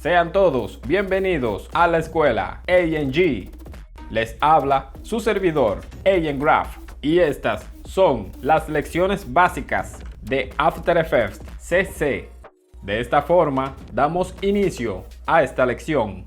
Sean todos bienvenidos a la escuela A&G. Les habla su servidor, Agent Graph, y estas son las lecciones básicas de After Effects CC. De esta forma, damos inicio a esta lección.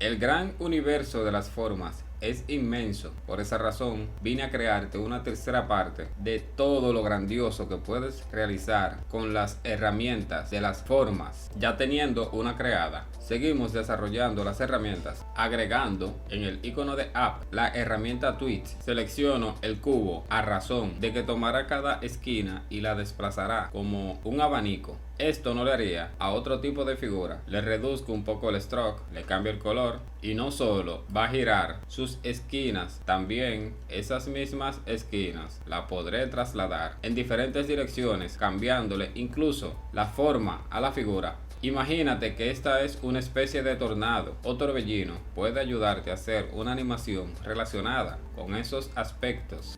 El gran universo de las formas es inmenso. Por esa razón, vine a crearte una tercera parte de todo lo grandioso que puedes realizar con las herramientas de las formas. Ya teniendo una creada, seguimos desarrollando las herramientas, agregando en el icono de App la herramienta Tweet. Selecciono el cubo a razón de que tomará cada esquina y la desplazará como un abanico. Esto no le haría a otro tipo de figura. Le reduzco un poco el stroke, le cambio el color y no solo va a girar sus esquinas, también esas mismas esquinas la podré trasladar en diferentes direcciones, cambiándole incluso la forma a la figura. Imagínate que esta es una especie de tornado o torbellino. Puede ayudarte a hacer una animación relacionada con esos aspectos.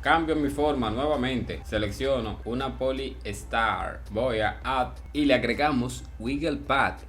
Cambio mi forma nuevamente, selecciono una Polystar, voy a Add y le agregamos Wiggle Path.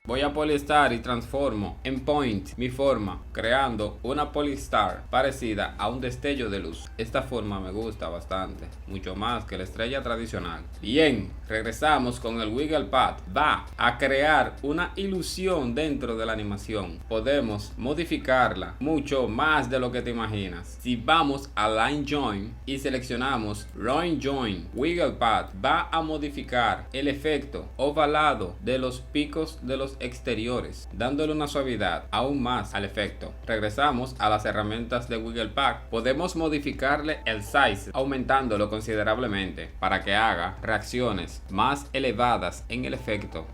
Voy a Polystar y transformo en Point mi forma, creando una Polystar parecida a un destello de luz. Esta forma me gusta bastante, mucho más que la estrella tradicional. Bien, regresamos con el Wiggle Path. Va a crear una ilusión dentro de la animación. Podemos modificarla mucho más de lo que te imaginas. Si vamos a Line Join y seleccionamos Line Join, Wiggle Path va a modificar el efecto ovalado de los picos de los exteriores, dándole una suavidad aún más al efecto. Regresamos a las herramientas de Wiggle Path. Podemos modificarle el size, aumentándolo considerablemente para que haga reacciones más elevadas en el efecto.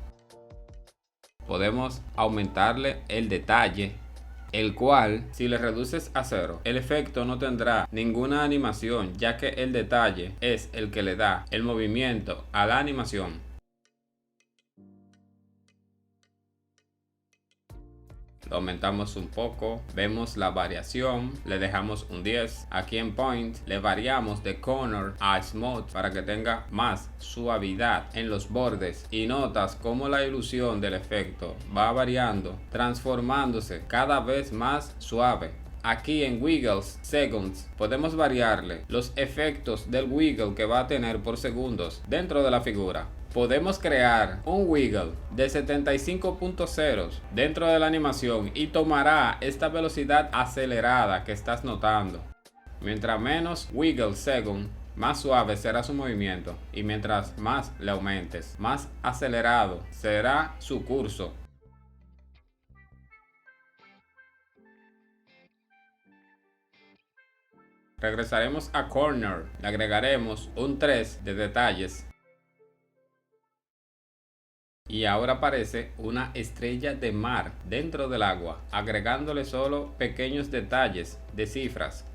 Podemos aumentarle el detalle, el cual, si le reduces a 0, el efecto no tendrá ninguna animación, ya que el detalle es el que le da el movimiento a la animación. Lo aumentamos un poco, vemos la variación, le dejamos un 10. Aquí en Point le variamos de Corner a Smooth para que tenga más suavidad en los bordes, y notas cómo la ilusión del efecto va variando, transformándose cada vez más suave. Aquí en Wiggles Seconds podemos variarle los efectos del wiggle que va a tener por segundos dentro de la figura. Podemos crear un wiggle de 75.0 dentro de la animación y tomará esta velocidad acelerada que estás notando. Mientras menos wiggle second, más suave será su movimiento, y mientras más le aumentes, más acelerado será su curso. Regresaremos a Corner, le agregaremos un 3 de detalles. Y ahora aparece una estrella de mar dentro del agua, agregándole solo pequeños detalles de cifras.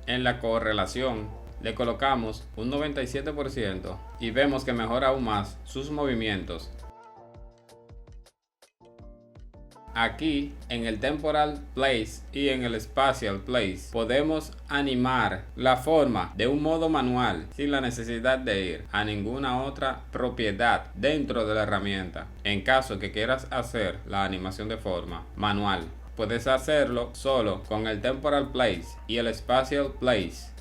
En la correlación le colocamos un 97% y vemos que mejora aún más sus movimientos. Aquí en el Temporal Place y en el Spatial Place podemos animar la forma de un modo manual sin la necesidad de ir a ninguna otra propiedad dentro de la herramienta. En caso que quieras hacer la animación de forma manual, puedes hacerlo solo con el Temporal Place y el Spatial Place.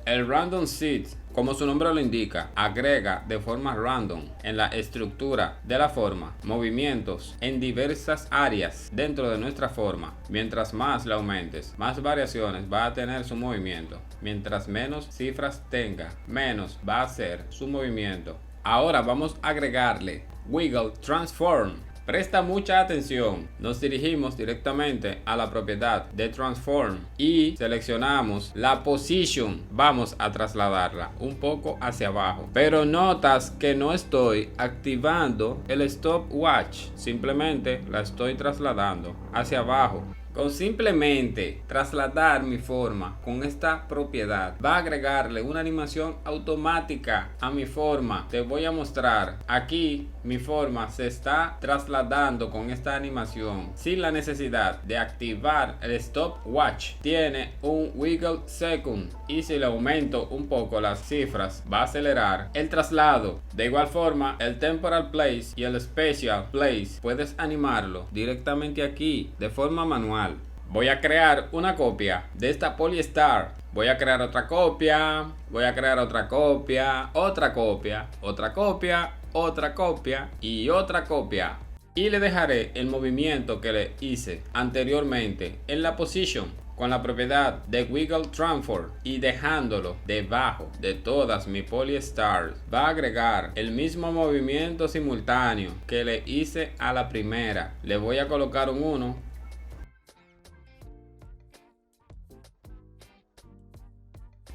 El Random Seed, como su nombre lo indica, agrega de forma random en la estructura de la forma movimientos en diversas áreas dentro de nuestra forma. Mientras más le aumentes, más variaciones va a tener su movimiento. Mientras menos cifras tenga, menos va a ser su movimiento. Ahora vamos a agregarle Wiggle Transform. Presta mucha atención, nos dirigimos directamente a la propiedad de Transform y seleccionamos la Position. Vamos a trasladarla un poco hacia abajo, pero notas que no estoy activando el Stopwatch, simplemente la estoy trasladando hacia abajo. Con simplemente trasladar mi forma con esta propiedad va a agregarle una animación automática a mi forma. Te voy a mostrar aquí mi forma se está trasladando con esta animación sin la necesidad de activar el stopwatch. Tiene un wiggle second y si le aumento un poco las cifras va a acelerar el traslado. De igual forma el temporal place y el special place puedes animarlo directamente aquí de forma manual. Voy a crear una copia de esta Polystar. Voy a crear otra copia. Voy a crear otra copia. Otra copia. Otra copia. Otra copia. Y otra copia. Y le dejaré el movimiento que le hice anteriormente en la position con la propiedad de Wiggle Transform y dejándolo debajo de todas mis Polystars. Va a agregar el mismo movimiento simultáneo que le hice a la primera. Le voy a colocar un 1.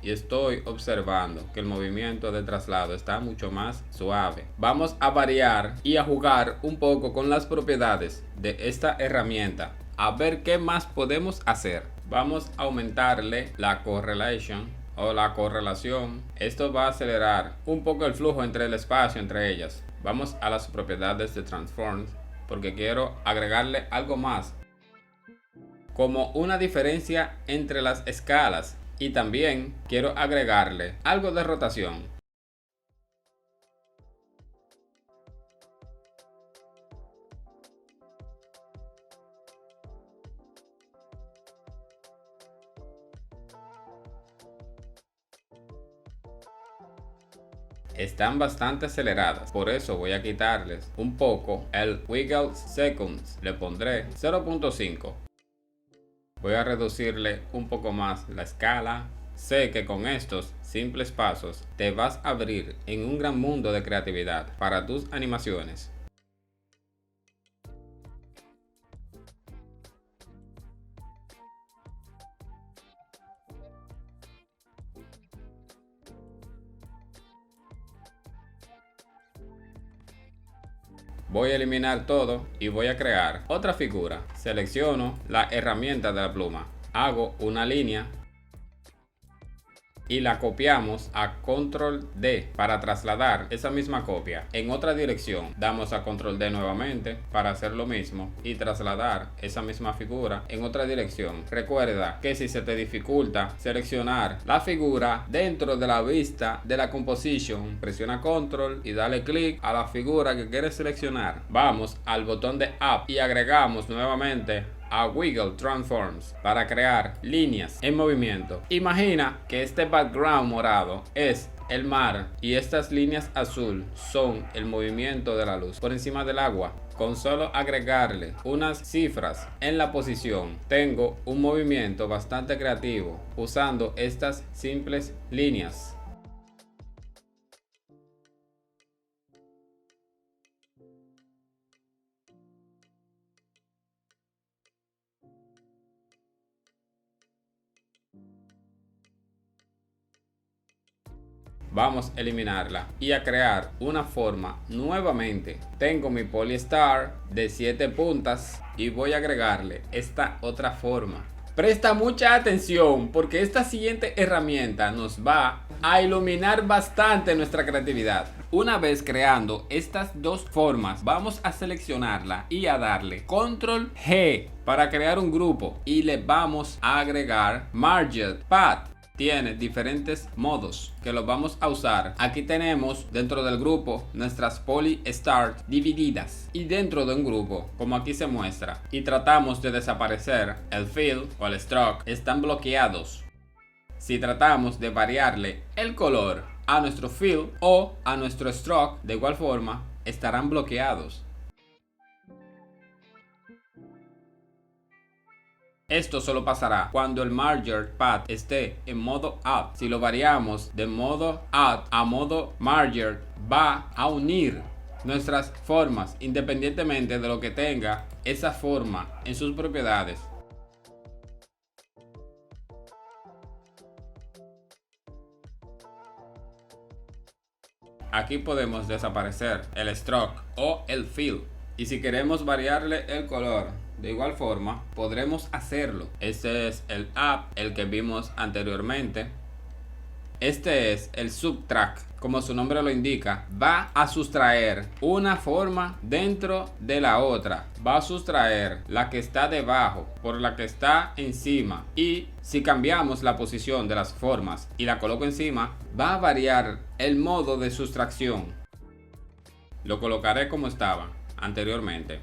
Y estoy observando que el movimiento de traslado está mucho más suave. Vamos a variar y a jugar un poco con las propiedades de esta herramienta. A ver qué más podemos hacer. Vamos a aumentarle la correlation o la correlación. Esto va a acelerar un poco el flujo entre el espacio entre ellas. Vamos a las propiedades de Transforms porque quiero agregarle algo más, como una diferencia entre las escalas. Y también quiero agregarle algo de rotación. Están bastante aceleradas, por eso voy a quitarles un poco el wiggle seconds. Le pondré 0.5. Voy a reducirle un poco más la escala. Sé que con estos simples pasos te vas a abrir en un gran mundo de creatividad para tus animaciones. Voy a eliminar todo y voy a crear otra figura. Selecciono la herramienta de la pluma. Hago una línea y la copiamos a control D para trasladar esa misma copia en otra dirección. Damos a control D nuevamente para hacer lo mismo y trasladar esa misma figura en otra dirección. Recuerda que si se te dificulta seleccionar la figura dentro de la vista de la composition, presiona control y dale clic a la figura que quieres seleccionar. Vamos al botón de Up y agregamos nuevamente a Wiggle Transforms para crear líneas en movimiento. Imagina que este background morado es el mar y estas líneas azul son el movimiento de la luz por encima del agua. Con solo agregarle unas cifras en la posición, tengo un movimiento bastante creativo usando estas simples líneas. Vamos a eliminarla y a crear una forma nuevamente. Tengo mi Polystar de 7 puntas y voy a agregarle esta otra forma. Presta mucha atención porque esta siguiente herramienta nos va a iluminar bastante nuestra creatividad. Una vez creando estas dos formas, vamos a seleccionarla y a darle control G para crear un grupo y le vamos a agregar Marged Path. Tiene diferentes modos que los vamos a usar. Aquí tenemos dentro del grupo nuestras Polystars divididas y dentro de un grupo como aquí se muestra y tratamos de desaparecer el fill o el stroke, están bloqueados. Si tratamos de variarle el color a nuestro fill o a nuestro stroke, de igual forma estarán bloqueados. Esto solo pasará cuando el Marged Path esté en modo Add. Si lo variamos de modo Add a modo Marged, va a unir nuestras formas independientemente de lo que tenga esa forma en sus propiedades. Aquí podemos desaparecer el stroke o el fill. Y si queremos variarle el color, De igual forma, podremos hacerlo. Este es el app, el que vimos anteriormente. Este es el subtract. Como su nombre lo indica, va a sustraer una forma dentro de la otra. Va a sustraer la que está debajo por la que está encima. Y si cambiamos la posición de las formas y la coloco encima, va a variar el modo de sustracción. Lo colocaré como estaba anteriormente.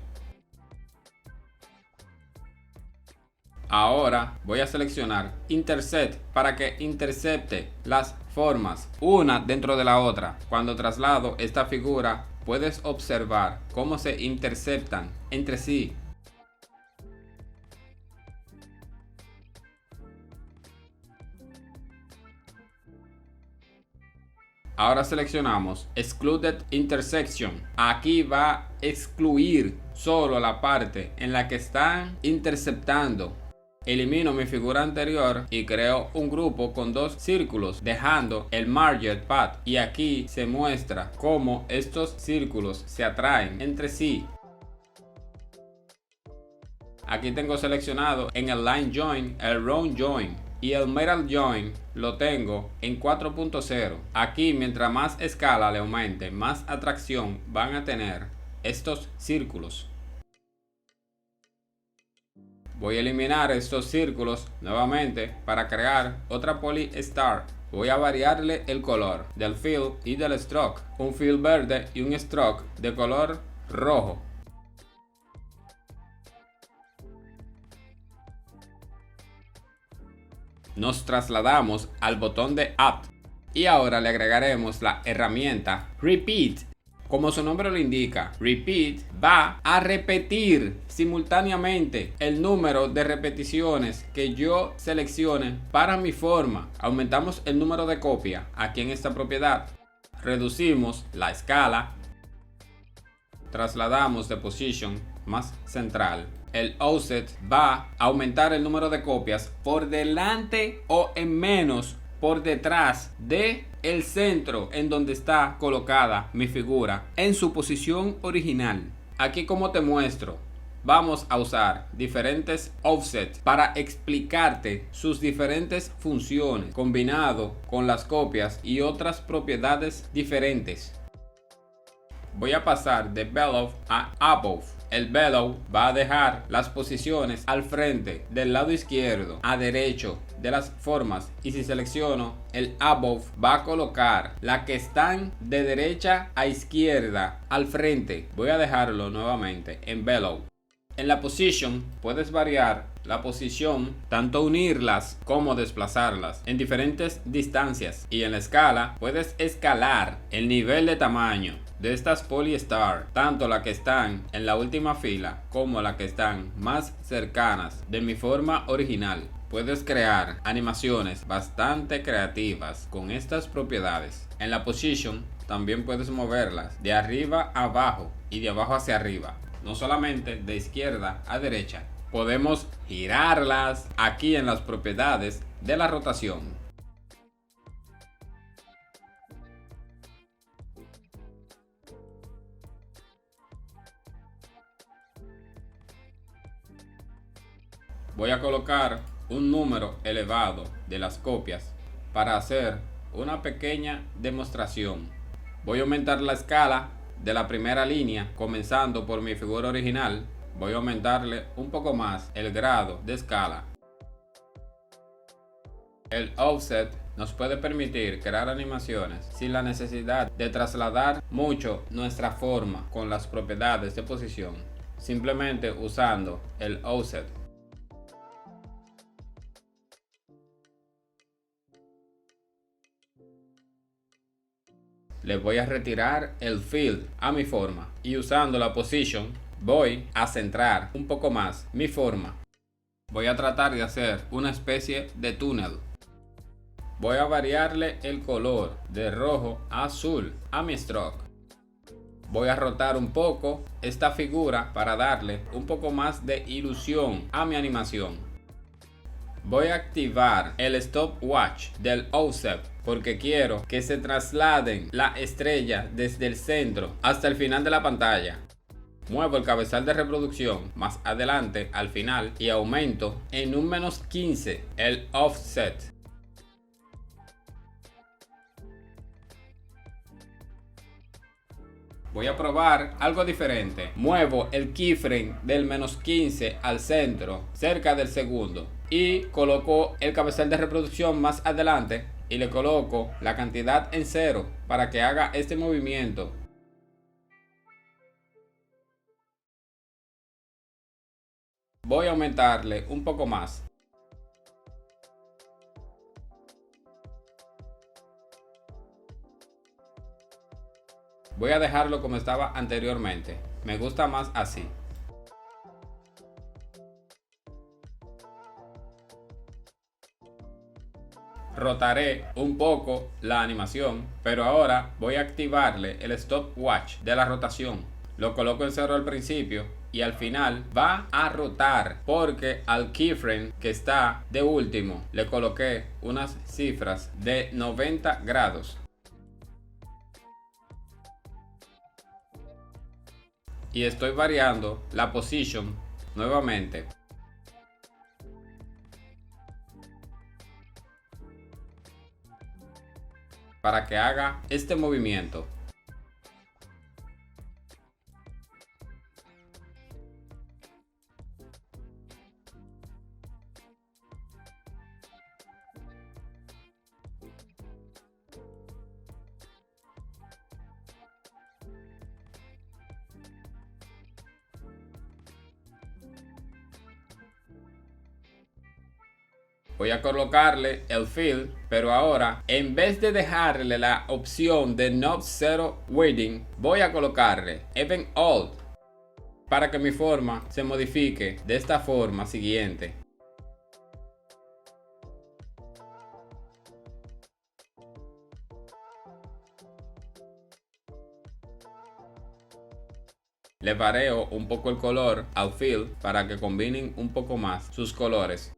Ahora voy a seleccionar Intersect para que intercepte las formas una dentro de la otra. Cuando traslado esta figura, puedes observar cómo se interceptan entre sí. Ahora seleccionamos Excluded Intersection. Aquí va a excluir solo la parte en la que están interceptando. Elimino mi figura anterior y creo un grupo con dos círculos, dejando el Merged Path. Y aquí se muestra cómo estos círculos se atraen entre sí. Aquí tengo seleccionado en el Line Join, el Round Join. Y el Metal Join lo tengo en 4.0. Aquí, mientras más escala le aumente, más atracción van a tener estos círculos. Voy a eliminar estos círculos nuevamente para crear otra Poly Star. Voy a variarle el color del fill y del stroke. Un fill verde y un stroke de color rojo. Nos trasladamos al botón de Add y ahora le agregaremos la herramienta Repeat. Como su nombre lo indica, Repeat va a repetir simultáneamente el número de repeticiones que yo seleccione para mi forma. Aumentamos el número de copia aquí en esta propiedad. Reducimos la escala. Trasladamos de position más central. El offset va a aumentar el número de copias por delante o en menos por detrás de el centro en donde está colocada mi figura en su posición original. Aquí, como te muestro, vamos a usar diferentes offsets para explicarte sus diferentes funciones combinado con las copias y otras propiedades diferentes. Voy a pasar de below a above. El below va a dejar las posiciones al frente, del lado izquierdo a derecho de las formas, y si selecciono el above va a colocar la que están de derecha a izquierda al frente. Voy a dejarlo nuevamente en below. En la position puedes variar la posición, tanto unirlas como desplazarlas en diferentes distancias, y en la escala puedes escalar el nivel de tamaño de estas Polystar, tanto la que están en la última fila como la que están más cercanas de mi forma original. Puedes crear animaciones bastante creativas con estas propiedades. En la position también puedes moverlas de arriba a abajo y de abajo hacia arriba, no solamente de izquierda a derecha. Podemos girarlas aquí en las propiedades de la rotación. Voy a colocar un número elevado de las copias para hacer una pequeña demostración. Voy a aumentar la escala de la primera línea, comenzando por mi figura original. Voy a aumentarle un poco más el grado de escala. El offset nos puede permitir crear animaciones sin la necesidad de trasladar mucho nuestra forma con las propiedades de posición, simplemente usando el offset. Le voy a retirar el fill a mi forma y usando la position voy a centrar un poco más mi forma. Voy a tratar de hacer una especie de túnel. Voy a variarle el color de rojo a azul a mi stroke. Voy a rotar un poco esta figura para darle un poco más de ilusión a mi animación. Voy a activar el stopwatch del offset porque quiero que se trasladen la estrella desde el centro hasta el final de la pantalla. Muevo el cabezal de reproducción más adelante al final y aumento en un -15 el offset. Voy a probar algo diferente. Muevo el keyframe del -15 al centro, cerca del segundo, y coloco el cabezal de reproducción más adelante y le coloco la cantidad en 0 para que haga este movimiento. Voy a aumentarle un poco más. Voy a dejarlo como estaba anteriormente. Me gusta más así. Rotaré un poco la animación, pero ahora voy a activarle el stopwatch de la rotación. Lo coloco en 0 al principio y al final va a rotar porque al keyframe que está de último le coloqué unas cifras de 90 grados. Y estoy variando la position nuevamente. Para que haga este movimiento. Voy a colocarle el fill, pero ahora en vez de dejarle la opción de Knob Zero Weighting, voy a colocarle Even Alt para que mi forma se modifique de esta forma siguiente. Le vareo un poco el color al fill para que combinen un poco más sus colores.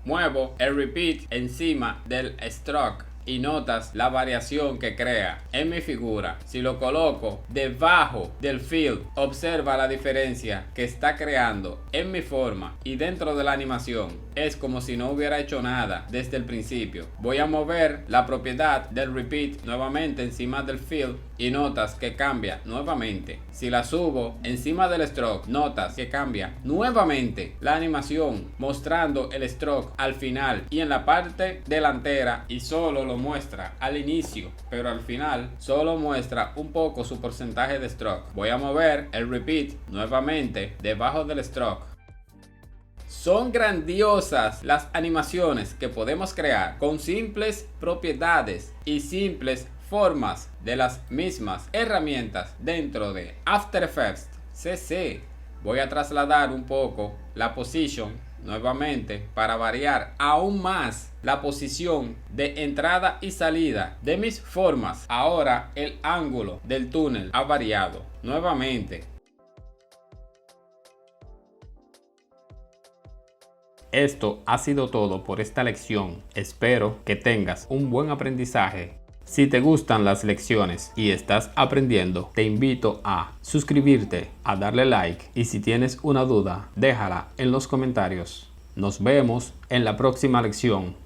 Muevo el repeat encima del stroke y notas la variación que crea en mi figura. Si lo coloco debajo del fill, observa la diferencia que está creando en mi forma y dentro de la animación. Es como si no hubiera hecho nada desde el principio. Voy a mover la propiedad del repeat nuevamente encima del fill y notas que cambia nuevamente. Si la subo encima del stroke, notas que cambia nuevamente la animación, mostrando el stroke al final y en la parte delantera, y solo lo muestra al inicio, pero al final solo muestra un poco su porcentaje de stroke. Voy a mover el repeat nuevamente debajo del stroke. Son grandiosas las animaciones que podemos crear con simples propiedades y simples formas de las mismas herramientas dentro de After Effects CC. Voy a trasladar un poco la position nuevamente para variar aún más la posición de entrada y salida de mis formas. Ahora el ángulo del túnel ha variado nuevamente. Esto ha sido todo por esta lección. Espero que tengas un buen aprendizaje. Si te gustan las lecciones y estás aprendiendo, te invito a suscribirte, a darle like y si tienes una duda, déjala en los comentarios. Nos vemos en la próxima lección.